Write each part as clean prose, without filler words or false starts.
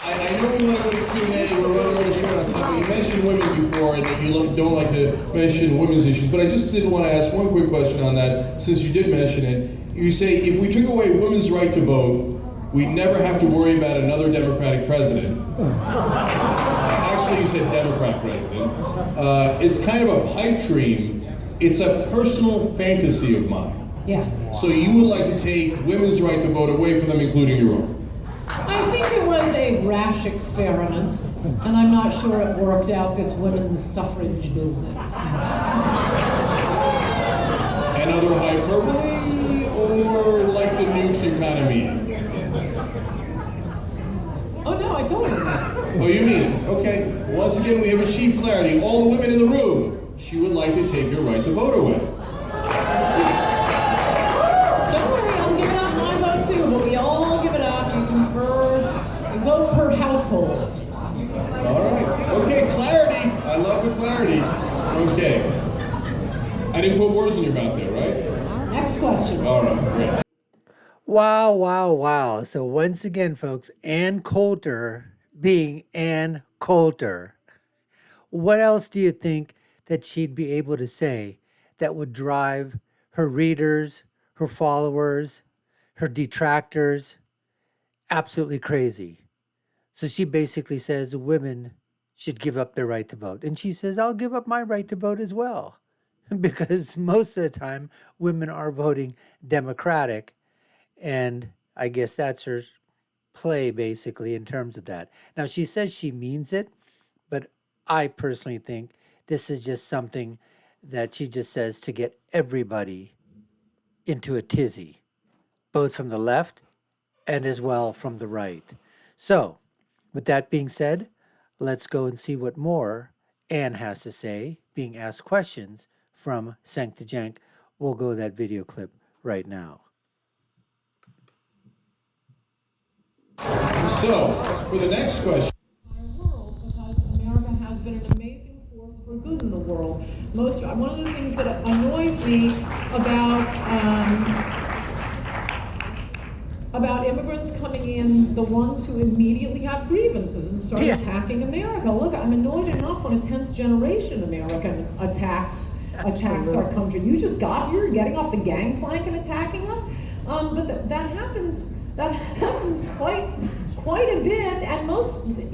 I know we want to go to Q&A, we're running a little short on time, but you mentioned women before and that you don't like to mention women's issues, but I just did want to ask one quick question on that, since you did mention it. You say if we took away women's right to vote, we'd never have to worry about another Democratic president. Actually, you said Democrat president. It's kind of a pipe dream. It's a personal fantasy of mine. Yeah. So you would like to take women's right to vote away from them, including your own? I think it was a rash experiment, and I'm not sure it worked out, this women's suffrage business. Another hyperbole, or like the nukes economy? Oh no, I told you that. Oh, you mean it? Okay. Once again, we have achieved clarity. All the women in the room, she would like to take your right to vote away. Don't worry, I'm giving up my vote too, but we all give it up. You vote per household. All right. Okay, clarity. I love the clarity. Okay. I didn't put words in your mouth there, right? Next question. All right, great. Wow, wow, wow. So once again, folks, Ann Coulter being Ann Coulter. What else do you think that she'd be able to say that would drive her readers, her followers, her detractors absolutely crazy? So she basically says women should give up their right to vote. And she says, I'll give up my right to vote as well. Because most of the time, women are voting Democratic. And I guess that's her play, basically, in terms of that. Now, she says she means it, but I personally think this is just something that she just says to get everybody into a tizzy, both from the left and as well from the right. So, with that being said, let's go and see what more Anne has to say, being asked questions from Cenk Uygur. We'll go to that video clip right now. So, for the next question. World, because America has been an amazing force for good in the world. One of the things that annoys me about immigrants coming in, the ones who immediately have grievances and start attacking America. Look, I'm annoyed enough when a 10th generation American attacks our country. You just got here, getting off the gangplank and attacking us. But that happens quite a bit, and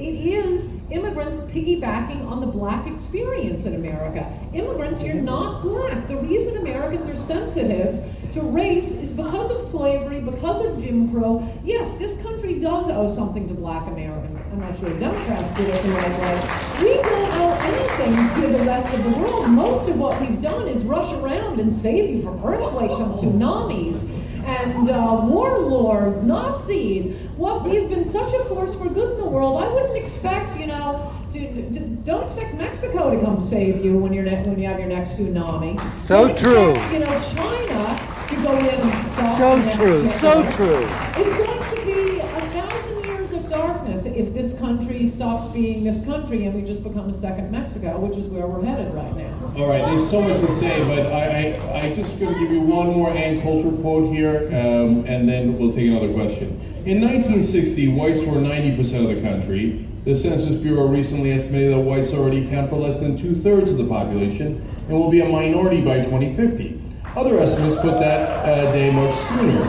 it is immigrants piggybacking on the black experience in America. Immigrants, you're not black. The reason Americans are sensitive to race is because of slavery, because of Jim Crow. Yes, this country does owe something to black Americans. I'm not sure Democrats did it the right way. We don't owe anything to the rest of the world. Most of what we've done is rush around and save you from earthquakes and tsunamis and warlords, Nazis. Well, we've been such a force for good in the world. I wouldn't expect, don't expect Mexico to come save you when you have your next tsunami. So true. China to go in and stop. So true. So true. It's going to be 1,000 years of darkness if this country stops being this country and we just become a second Mexico, which is where we're headed right now. All right, there's so much to say, but I just going to give you one more Ann Coulter quote here, and then we'll take another question. In 1960, whites were 90% of the country. The Census Bureau recently estimated that whites already account for less than 2/3 of the population and will be a minority by 2050. Other estimates put that day much sooner.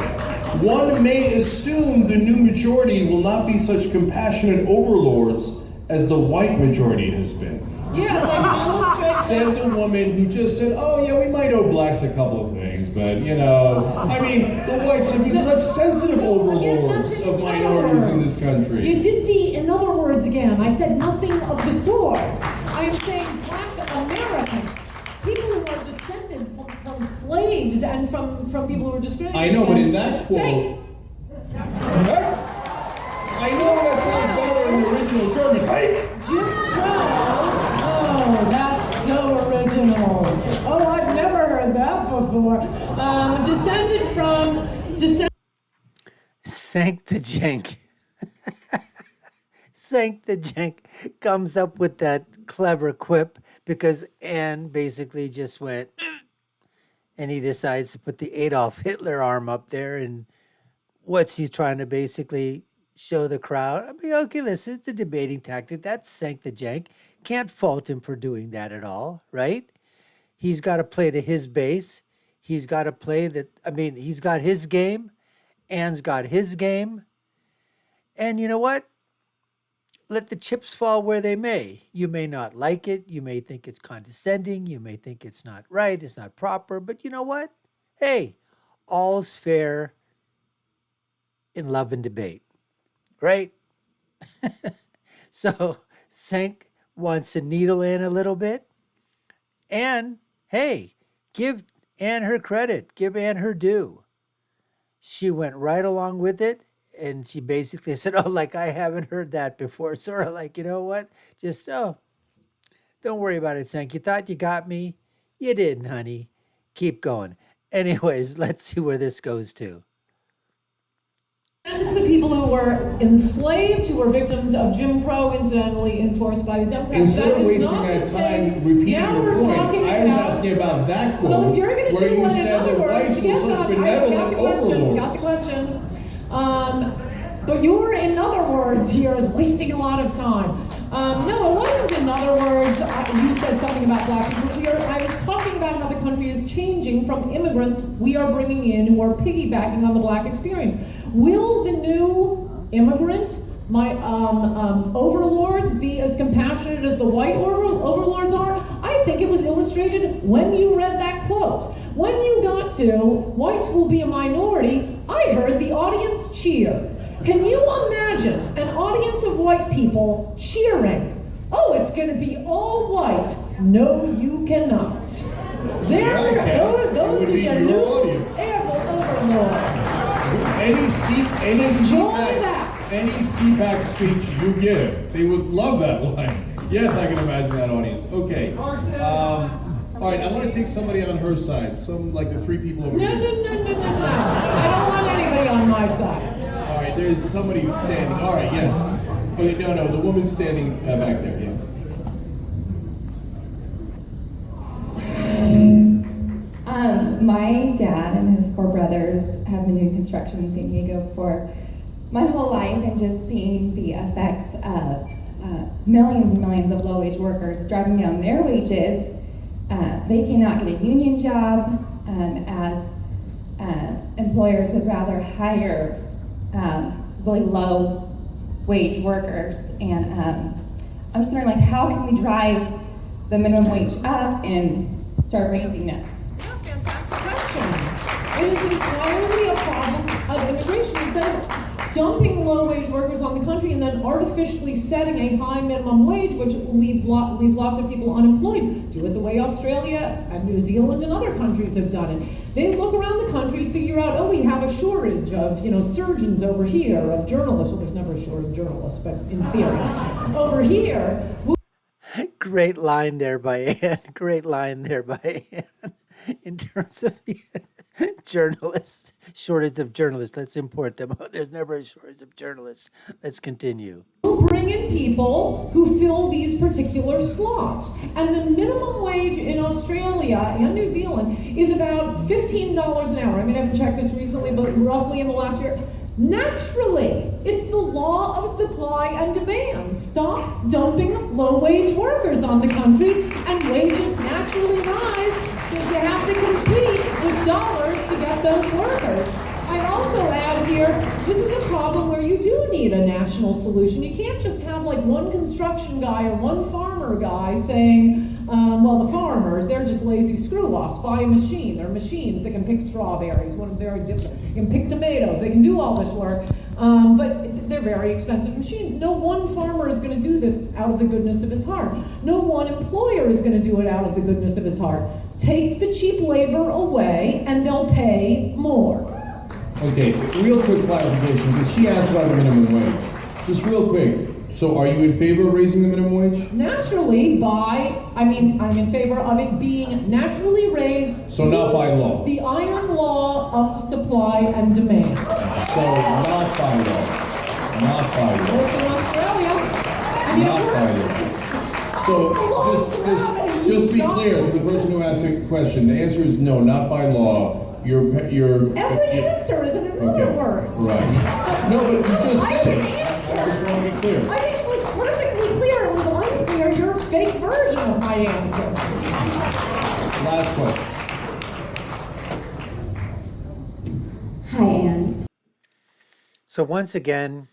One may assume the new majority will not be such compassionate overlords as the white majority has been. Yes, I can illustrate. Said the woman who just said, oh yeah, we might owe blacks a couple of things, but the whites have been such sensitive overlords of minorities in this country. You did the in other words again. I said nothing of the sort. I am saying black Americans, people who are descended from slaves and from people who were discriminated. I know, but in that quote, I know that sounds better in the original German, right? Jim Crow. Oh, that's so original. Oh, I've never heard that before. Descended from Cenk Uygur. Cenk Uygur comes up with that clever quip because Anne basically just went, and he decides to put the Adolf Hitler arm up there, and what's he trying to basically show the crowd. I mean, okay, listen, it's a debating tactic. That's Cenk the Jank. Can't fault him for doing that at all, right? He's got to play to his base. He's got to play that. I mean, he's got his game. Anne's got his game. And you know what? Let the chips fall where they may. You may not like it. You may think it's condescending. You may think it's not right. It's not proper. But you know what? Hey, all's fair in love and debate, right? So Cenk wants to needle Anne a little bit. And hey, give Anne her credit. Give Anne her due. She went right along with it. And she basically said, oh, like, I haven't heard that before. Sort of like, you know what? Just, oh, don't worry about it, Cenk. You thought you got me? You didn't, honey. Keep going. Anyways, let's see where this goes to. To people who were enslaved, who were victims of Jim Crow, incidentally enforced by the Democrats. Instead of wasting that time repeating the point, I was asking about that quote, well, if you're going to where do you one said that whites were such benevolent overlords. Got the question. But your in other words here is wasting a lot of time. No, it wasn't in other words. You said something about black people. I was talking about how the country is changing from immigrants we are bringing in who are piggybacking on the black experience. Will the new immigrant, my overlords, be as compassionate as the white overlords are? I think it was illustrated when you read that quote. When you got to, whites will be a minority, I heard the audience cheer. Can you imagine an audience of white people cheering? Oh, it's going to be all white. No, you cannot. Those are your new overlords. Any CPAC speech you give, they would love that line. Yes, I can imagine that audience. Okay. All right, I want to take somebody on her side. Some, like the three people over here. No. I don't want anybody on my side. All right, there's somebody who's standing. All right, yes. Okay, no, the woman's standing back there, yeah. My dad and his four brothers have been doing construction in San Diego for my whole life, and just seeing the effects of millions and millions of low-wage workers driving down their wages. They cannot get a union job, as employers would rather hire really low-wage workers. And I'm just wondering, like, how can we drive the minimum wage up and start raising it? It is entirely a problem of immigration. Instead of dumping low-wage workers on the country and then artificially setting a high minimum wage, which leaves lots of people unemployed, do it the way Australia and New Zealand and other countries have done it. They look around the country, figure out, oh, we have a shortage of, surgeons over here, of journalists. Well, there's never a shortage of journalists, but in theory, over here. Great line there by Anne. Great line there by Anne. In terms of the journalists, shortage of journalists, let's import them. There's never a shortage of journalists. Let's continue. We'll bring in people who fill these particular slots. And the minimum wage in Australia and New Zealand is about $15 an hour. I mean, I haven't checked this recently, but roughly in the last year. Naturally, it's the law of supply and demand. Stop dumping low-wage workers on the country, and wages naturally rise because you have to compete with dollars to get those workers. I'd also add here, this is a problem where you do need a national solution. You can't just have like one construction guy or one farmer guy saying, well, the farmers, they're just lazy screw-offs. Buy a machine. They're machines that can pick strawberries. Very different. They can pick tomatoes. They can do all this work, but they're very expensive machines. No one farmer is going to do this out of the goodness of his heart. No one employer is going to do it out of the goodness of his heart. Take the cheap labor away, and they'll pay more. Okay, real quick clarification, because she asked about the minimum wage. Just real quick. So are you in favor of raising the minimum wage? Naturally, I'm in favor of it being naturally raised. So not by law? The iron law of supply and demand. So not by law? Not by law? In Australia. Not by law. So just be clear, the person who asked the question, the answer is no, not by law. Every answer is in another word. Right. No, but you just I said can it. answer. I just want to be clear. I think it was perfectly clear. It was unclear your fake version of my answer. Last question. Hi, Anne. So once again,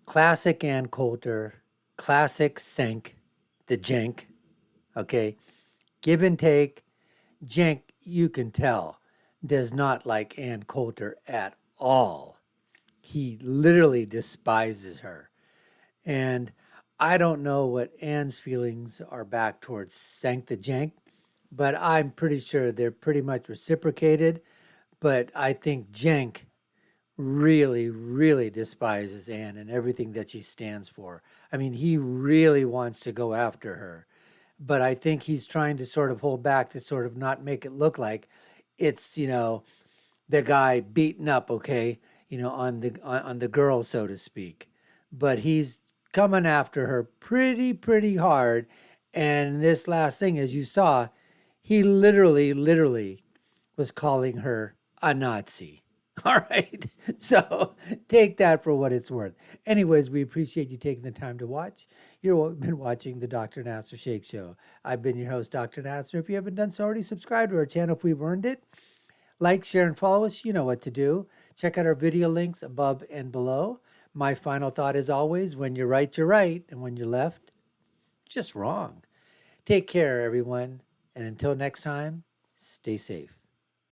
classic Ann Coulter, classic Cenk, the Cenk, okay? Give and take. Cenk, you can tell, does not like Ann Coulter at all. He literally despises her. And I don't know what Ann's feelings are back towards Cenk the Cenk, but I'm pretty sure they're pretty much reciprocated. But I think Cenk really, really despises Anne and everything that she stands for. I mean, he really wants to go after her, but I think he's trying to sort of hold back to sort of not make it look like it's, the guy beaten up, okay, on the girl, so to speak. But he's coming after her pretty hard. And this last thing, as you saw, he literally was calling her a Nazi. All right. So take that for what it's worth. Anyways, we appreciate you taking the time to watch. You've been watching the Dr. Nasir Shaikh Show. I've been your host, Dr. Nasir. If you haven't done so already, subscribe to our channel if we've earned it. Like, share, and follow us. You know what to do. Check out our video links above and below. My final thought is always, when you're right, and when you're left, just wrong. Take care, everyone. And until next time, stay safe.